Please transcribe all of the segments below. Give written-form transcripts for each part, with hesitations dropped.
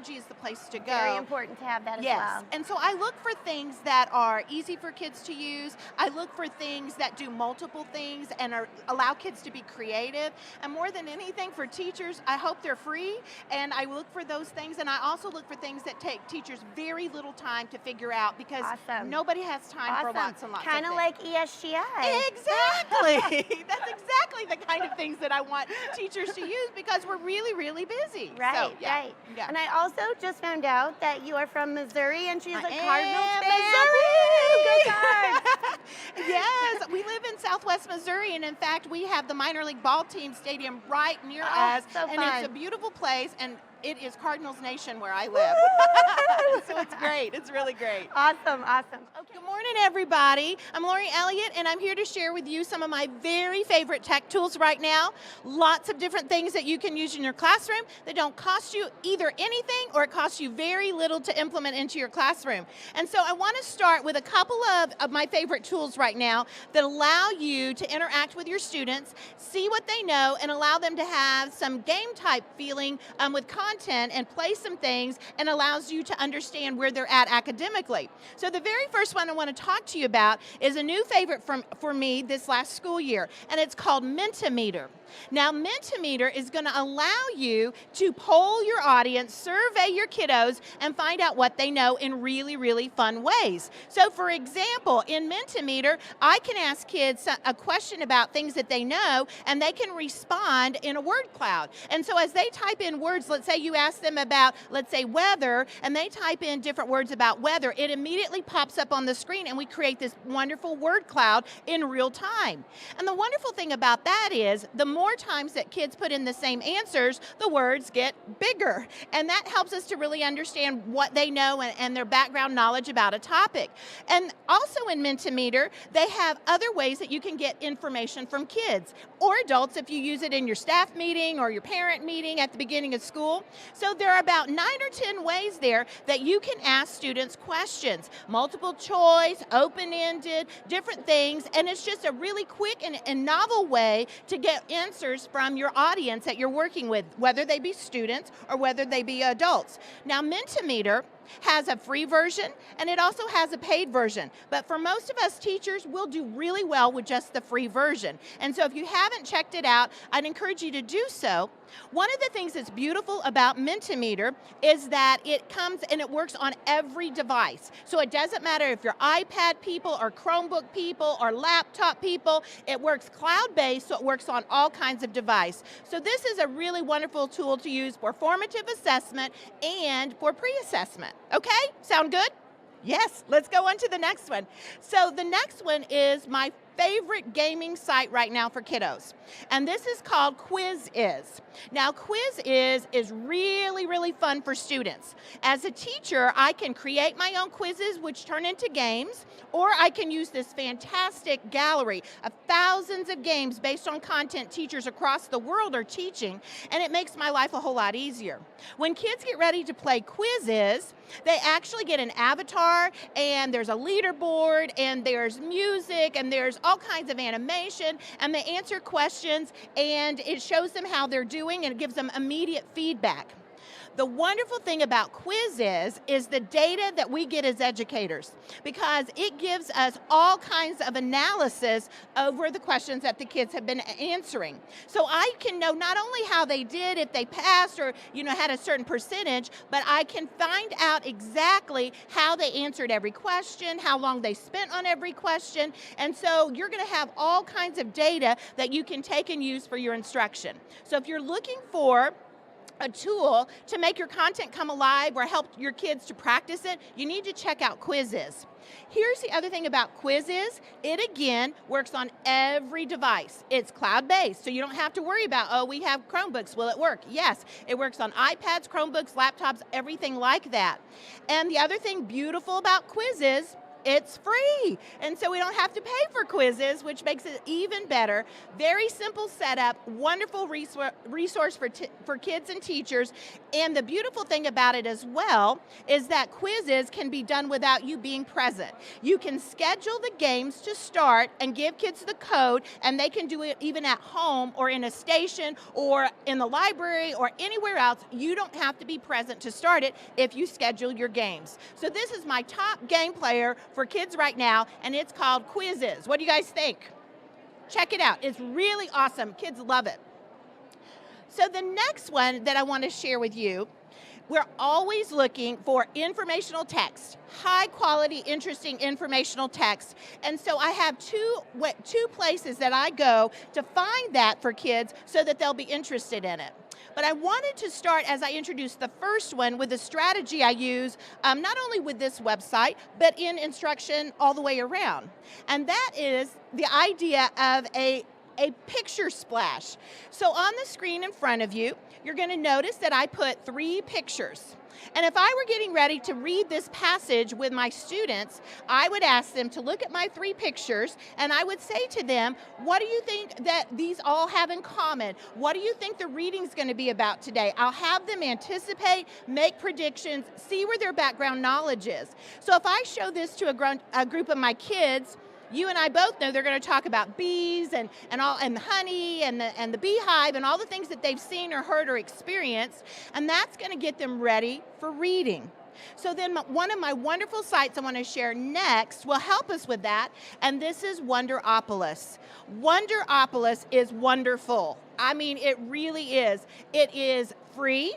technology is the place to go. Very important to have that as well. And so I look for things that are easy for kids to use. I look for things that do multiple things and allow kids to be creative. And more than anything, for teachers, I hope they're free, and I look for those things. And I also look for things that take teachers very little time to figure out, because nobody has time for lots and lots of things. Kind of like ESGI. Exactly. That's exactly the kind of things that I want teachers to use, because we're really, really busy. Right, so, right. Yeah. And I also just found out that you are from Missouri, and she's a Cardinals fan. Missouri! Go Cards! Yes, we live in Southwest Missouri, and in fact, we have the minor league ball team stadium right near us, so and fun. it's a beautiful place, and it is Cardinals Nation where I live. So it's great. It's really great. Awesome, awesome. Okay. Good morning, everybody. I'm Lori Elliot, and I'm here to share with you some of my very favorite tech tools right now. Lots of different things that you can use in your classroom that don't cost you either anything, or it costs you very little to implement into your classroom. And so I want to start with a couple of my favorite tools right now that allow you to interact with your students, see what they know, and allow them to have some game type feeling with content, and play some things, and allows you to understand where they're at academically. So the very first one I want to talk to you about is a new favorite for me this last school year, and it's called MintaMeter. Now, MintaMeter is going to allow you to poll your audience, survey your kiddos, and find out what they know in really, really fun ways. So, for example, in MintaMeter, I can ask kids a question about things that they know, and they can respond in a word cloud. And so as they type in words, let's say you ask them about, let's say, weather, and they type in different words about weather, it immediately pops up on the screen, and we create this wonderful word cloud in real time. And the wonderful thing about that is, the more times that kids put in the same answers, the words get bigger. And that helps us to really understand what they know and their background knowledge about a topic. And also in MintaMeter, they have other ways that you can get information from kids or adults if you use it in your staff meeting or your parent meeting at the beginning of school. So there are about 9 or 10 ways there that you can ask students questions, multiple choice, open-ended, different things, and it's just a really quick and novel way to get answers from your audience that you're working with, whether they be students or whether they be adults. Now, MintaMeter has a free version, and it also has a paid version. But for most of us teachers, we'll do really well with just the free version. And so if you haven't checked it out, I'd encourage you to do so. One of the things that's beautiful about MintaMeter is that it comes and it works on every device. So it doesn't matter if you're iPad people or Chromebook people or laptop people, it works cloud-based, so it works on all kinds of devices. So this is a really wonderful tool to use for formative assessment and for pre-assessment. Okay, sound good? Yes, let's go on to the next one. So the next one is my favorite gaming site right now for kiddos. And this is called QuizIz. Now, QuizIz is really, really fun for students. As a teacher, I can create my own quizzes, which turn into games, or I can use this fantastic gallery of thousands of games based on content teachers across the world are teaching, and it makes my life a whole lot easier. When kids get ready to play QuizIz, they actually get an avatar, and there's a leaderboard, and there's music, and there's all kinds of animation, and they answer questions, and it shows them how they're doing, and it gives them immediate feedback. The wonderful thing about QuizIz is the data that we get as educators, because it gives us all kinds of analysis over the questions that the kids have been answering. So I can know not only how they did, if they passed or had a certain percentage, but I can find out exactly how they answered every question, how long they spent on every question, and so you're going to have all kinds of data that you can take and use for your instruction. So if you're looking for a tool to make your content come alive or help your kids to practice it, you need to check out QuizIz. Here's the other thing about QuizIz. It, again, works on every device. It's cloud-based, so you don't have to worry about, oh, we have Chromebooks, will it work? Yes, it works on iPads, Chromebooks, laptops, everything like that. And the other thing beautiful about QuizIz It's free, and so we don't have to pay for quizzes, which makes it even better. Very simple setup, wonderful resource for kids and teachers, and the beautiful thing about it as well is that quizzes can be done without you being present. You can schedule the games to start and give kids the code, and they can do it even at home or in a station or in the library or anywhere else. You don't have to be present to start it if you schedule your games. So this is my top game player for kids right now, and it's called Quizzes. What do you guys think? Check it out. It's really awesome. Kids love it. So the next one that I want to share with you, we're always looking for informational text, high quality, interesting informational text. And so I have two places that I go to find that for kids so that they'll be interested in it. But I wanted to start, as I introduced the first one, with the strategy I use, not only with this website, but in instruction all the way around. And that is the idea of a picture splash. So on the screen in front of you, you're going to notice that I put 3 pictures. And if I were getting ready to read this passage with my students, I would ask them to look at my 3 pictures, and I would say to them, what do you think that these all have in common? What do you think the reading's going to be about today? I'll have them anticipate, make predictions, see where their background knowledge is. So if I show this to a group of my kids, you and I both know they're going to talk about bees and honey and the beehive and all the things that they've seen or heard or experienced, and that's going to get them ready for reading. So then one of my wonderful sites I want to share next will help us with that, and this is Wonderopolis. Wonderopolis is wonderful. I mean, it really is. It is free.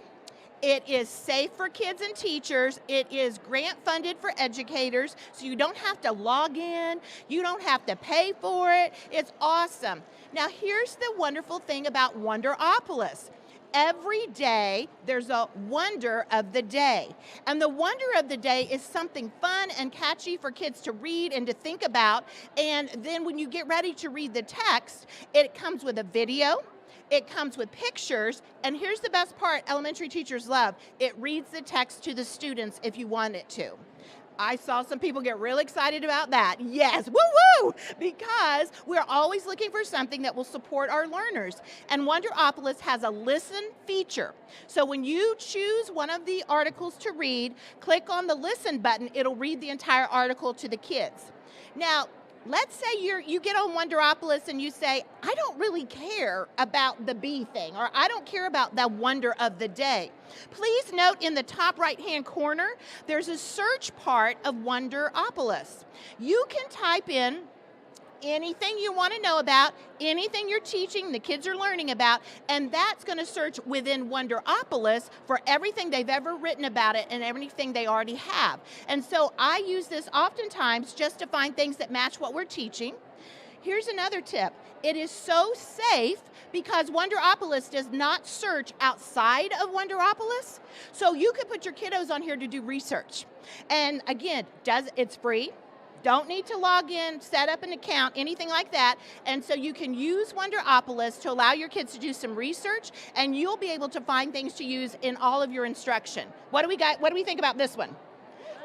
It is safe for kids and teachers. It is grant funded for educators, so you don't have to log in. You don't have to pay for it. It's awesome. Now, here's the wonderful thing about Wonderopolis. Every day, there's a wonder of the day. And the wonder of the day is something fun and catchy for kids to read and to think about. And then when you get ready to read the text, it comes with a video. It comes with pictures, and here's the best part elementary teachers love. It reads the text to the students if you want it to. I saw some people get real excited about that. Yes, woo-woo! Because we're always looking for something that will support our learners. And Wonderopolis has a listen feature. So when you choose one of the articles to read, click on the listen button, it'll read the entire article to the kids. Now, let's say you get on Wonderopolis and you say, I don't really care about the bee thing, or I don't care about the wonder of the day. Please note in the top right-hand corner, there's a search part of Wonderopolis. You can type in anything you want to know about, anything you're teaching, the kids are learning about, and that's going to search within Wonderopolis for everything they've ever written about it and everything they already have. And so I use this oftentimes just to find things that match what we're teaching. Here's another tip. It is so safe because Wonderopolis does not search outside of Wonderopolis. So you could put your kiddos on here to do research. And again, it's free. Don't need to log in, set up an account, anything like that. And so you can use Wonderopolis to allow your kids to do some research, and you'll be able to find things to use in all of your instruction. What do we think about this one?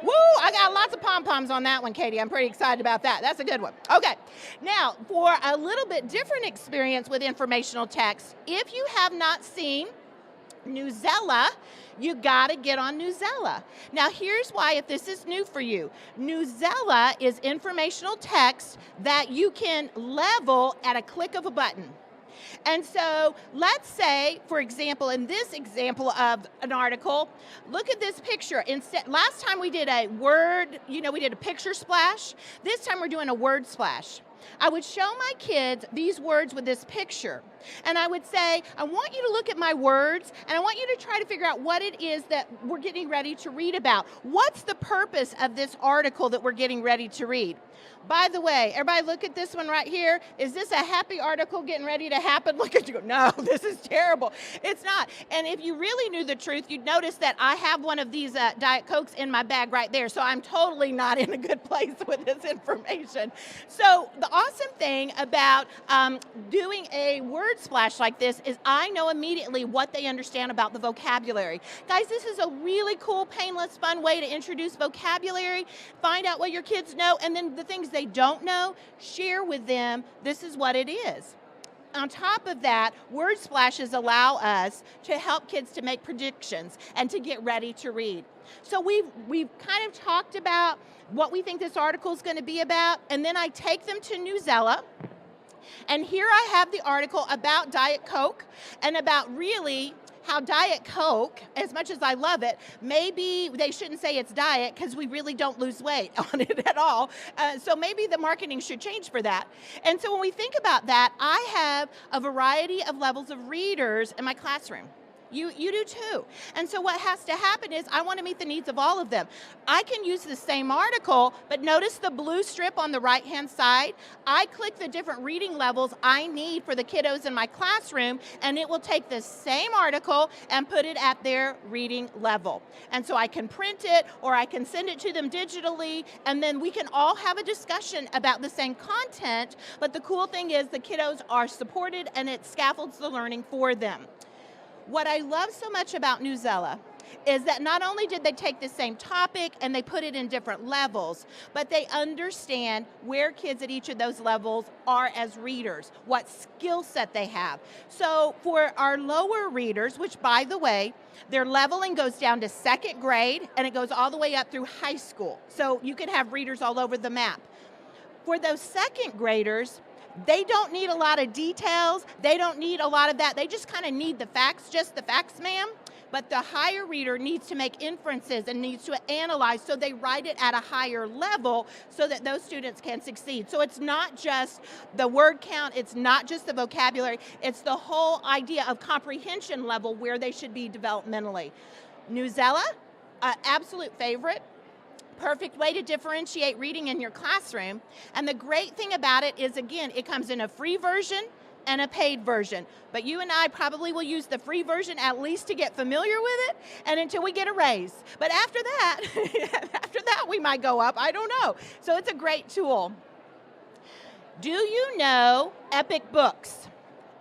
Woo, I got lots of pom-poms on that one, Katie. I'm pretty excited about that. That's a good one. Okay, now for a little bit different experience with informational text, if you have not seen Newsela, you gotta get on Newsela. Now here's why, if this is new for you. Newsela is informational text that you can level at a click of a button. And so let's say, for example, in this example of an article, look at this picture. Last time we did a word, we did a picture splash. This time we're doing a word splash. I would show my kids these words with this picture. And I would say, I want you to look at my words, and I want you to try to figure out what it is that we're getting ready to read about. What's the purpose of this article that we're getting ready to read? By the way, everybody look at this one right here. Is this a happy article getting ready to happen? Look at you go, no, this is terrible. It's not. And if you really knew the truth, you'd notice that I have one of these Diet Cokes in my bag right there. So I'm totally not in a good place with this information. So the awesome thing about doing a word splash like this is I know immediately what they understand about the vocabulary. Guys, this is a really cool, painless, fun way to introduce vocabulary, find out what your kids know, and then the things they don't know, share with them, this is what it is. On top of that, word splashes allow us to help kids to make predictions and to get ready to read. So we've kind of talked about what we think this article is going to be about, and then I take them to Newsela. And here I have the article about Diet Coke and about really how Diet Coke, as much as I love it, maybe they shouldn't say it's diet because we really don't lose weight on it at all. So maybe the marketing should change for that. And so when we think about that, I have a variety of levels of readers in my classroom. You do too. And so what has to happen is I want to meet the needs of all of them. I can use the same article, but notice the blue strip on the right-hand side. I click the different reading levels I need for the kiddos in my classroom, and it will take the same article and put it at their reading level. And so I can print it, or I can send it to them digitally, and then we can all have a discussion about the same content, but the cool thing is the kiddos are supported, and it scaffolds the learning for them. What I love so much about Newsela is that not only did they take the same topic and they put it in different levels, but they understand where kids at each of those levels are as readers, what skill set they have. So for our lower readers, which by the way, their leveling goes down to 2nd grade and it goes all the way up through high school. So you can have readers all over the map. For those 2nd graders, they don't need a lot of details. They don't need a lot of that. They just kind of need the facts, just the facts, ma'am. But the higher reader needs to make inferences and needs to analyze, so they write it at a higher level so that those students can succeed. So it's not just the word count, it's not just the vocabulary, it's the whole idea of comprehension level where they should be developmentally. Newsela, absolute favorite. Perfect way to differentiate reading in your classroom. And the great thing about it is, again, it comes in a free version and a paid version. But you and I probably will use the free version at least to get familiar with it and until we get a raise. But after that, we might go up, I don't know. So it's a great tool. Do you know Epic Books?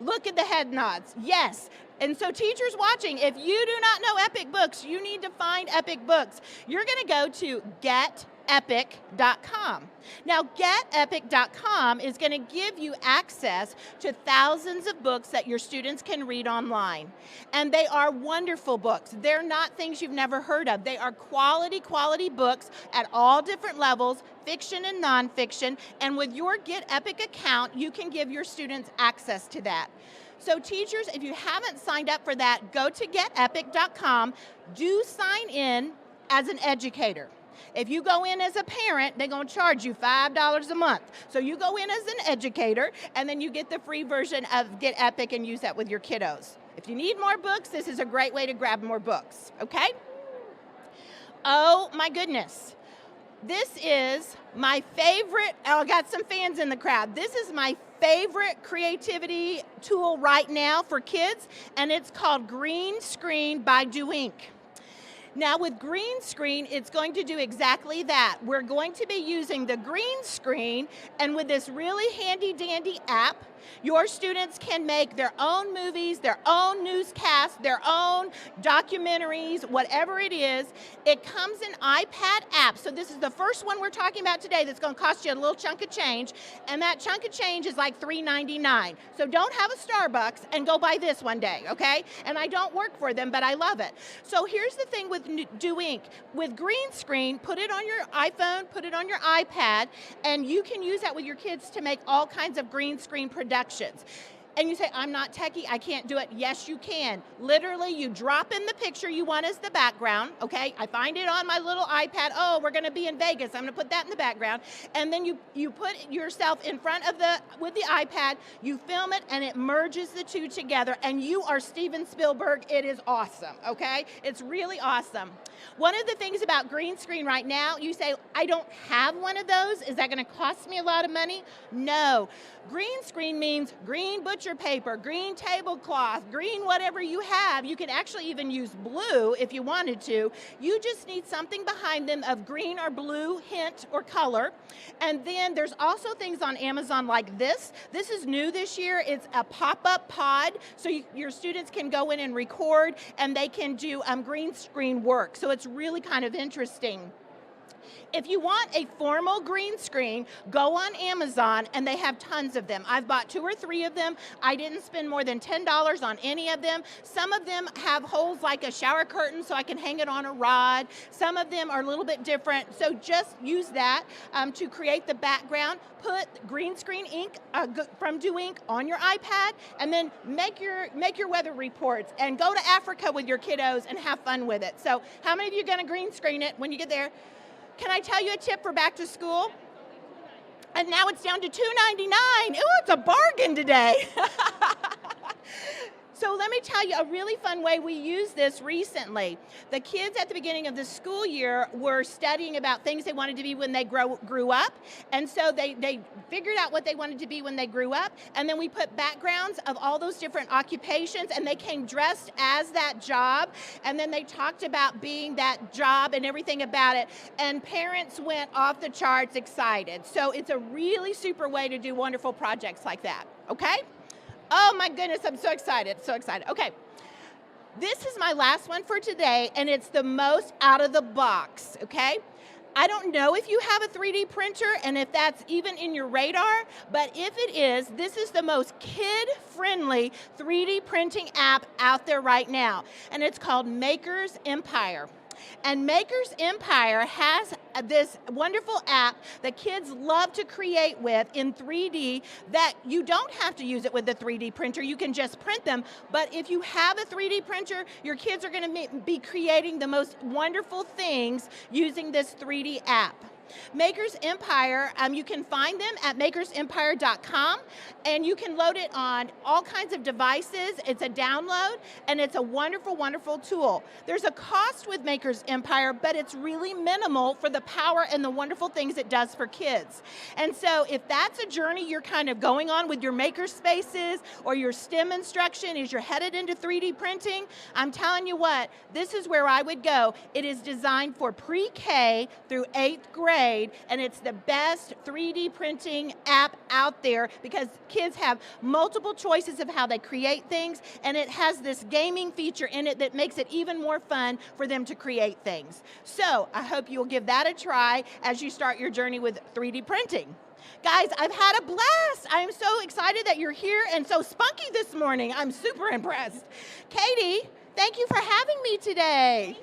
Look at the head nods, yes. And so teachers watching, if you do not know Epic Books, you need to find Epic Books. You're going to go to getepic.com. Now, getepic.com is going to give you access to thousands of books that your students can read online. And they are wonderful books. They're not things you've never heard of. They are quality books at all different levels, fiction and nonfiction. And with your Get Epic account, you can give your students access to that. So teachers, if you haven't signed up for that, go to getepic.com. Do sign in as an educator. If you go in as a parent, they're going to charge you $5 a month. So you go in as an educator, and then you get the free version of Get Epic and use that with your kiddos. If you need more books, this is a great way to grab more books, okay? Oh my goodness. This is my favorite, oh, I got some fans in the crowd. This is my favorite creativity tool right now for kids, and it's called Green Screen by Doink. Now with green screen, it's going to do exactly that. We're going to be using the green screen, and with this really handy dandy app, your students can make their own movies, their own newscasts, their own documentaries, whatever it is. It comes in iPad app. So this is the first one we're talking about today that's going to cost you a little chunk of change, and that chunk of change is like $3.99. So don't have a Starbucks and go buy this one day, okay? And I don't work for them, but I love it. So here's the thing with Doink. With green screen, put it on your iPhone, put it on your iPad, and you can use that with your kids to make all kinds of green screen productions. And you say, I'm not techie, I can't do it. Yes, you can. Literally, you drop in the picture you want as the background, okay? I find it on my little iPad. Oh, we're gonna be in Vegas. I'm gonna put that in the background. And then you put yourself in front of with the iPad, you film it, and it merges the two together, and you are Steven Spielberg. It is awesome, okay? It's really awesome. One of the things about green screen right now, you say, I don't have one of those. Is that gonna cost me a lot of money? No. Green screen means green butcher picture paper, green tablecloth, green whatever you have. You can actually even use blue if you wanted to. You just need something behind them of green or blue hint or color. And then there's also things on Amazon like this. This is new this year. It's a pop-up pod, so your students can go in and record, and they can do green screen work. So it's really kind of interesting. If you want a formal green screen, go on Amazon, and they have tons of them. I've bought 2 or 3 of them. I didn't spend more than $10 on any of them. Some of them have holes like a shower curtain, so I can hang it on a rod. Some of them are a little bit different, so just use that to create the background. Put green screen ink from Do Ink on your iPad, and then make your weather reports, and go to Africa with your kiddos and have fun with it. So how many of you are gonna green screen it when you get there? Can I tell you a tip for back to school? And now it's down to $2.99. Ooh, it's a bargain today. So let me tell you a really fun way we used this recently. The kids at the beginning of the school year were studying about things they wanted to be when they grew up. And so they figured out what they wanted to be when they grew up. And then we put backgrounds of all those different occupations, and they came dressed as that job. And then they talked about being that job and everything about it. And parents went off the charts excited. So it's a really super way to do wonderful projects like that, okay? Oh my goodness, I'm so excited, so excited. Okay, this is my last one for today, and it's the most out of the box, okay? I don't know if you have a 3D printer and if that's even in your radar, but if it is, this is the most kid-friendly 3D printing app out there right now, and it's called Maker's Empire. And Maker's Empire has this wonderful app that kids love to create with in 3D that you don't have to use it with the 3D printer. You can just print them. But if you have a 3D printer, your kids are going to be creating the most wonderful things using this 3D app. Maker's Empire, you can find them at makersempire.com, and you can load it on all kinds of devices. It's a download, and it's a wonderful, wonderful tool. There's a cost with Maker's Empire, but it's really minimal for the power and the wonderful things it does for kids. And so if that's a journey you're kind of going on with your maker spaces or your STEM instruction as you're headed into 3D printing, I'm telling you what, this is where I would go. It is designed for pre-K through 8th grade, and it's the best 3D printing app out there because kids have multiple choices of how they create things, and it has this gaming feature in it that makes it even more fun for them to create things. So I hope you'll give that a try as you start your journey with 3D printing. Guys, I've had a blast. I am so excited that you're here and so spunky this morning. I'm super impressed. Katie, thank you for having me today.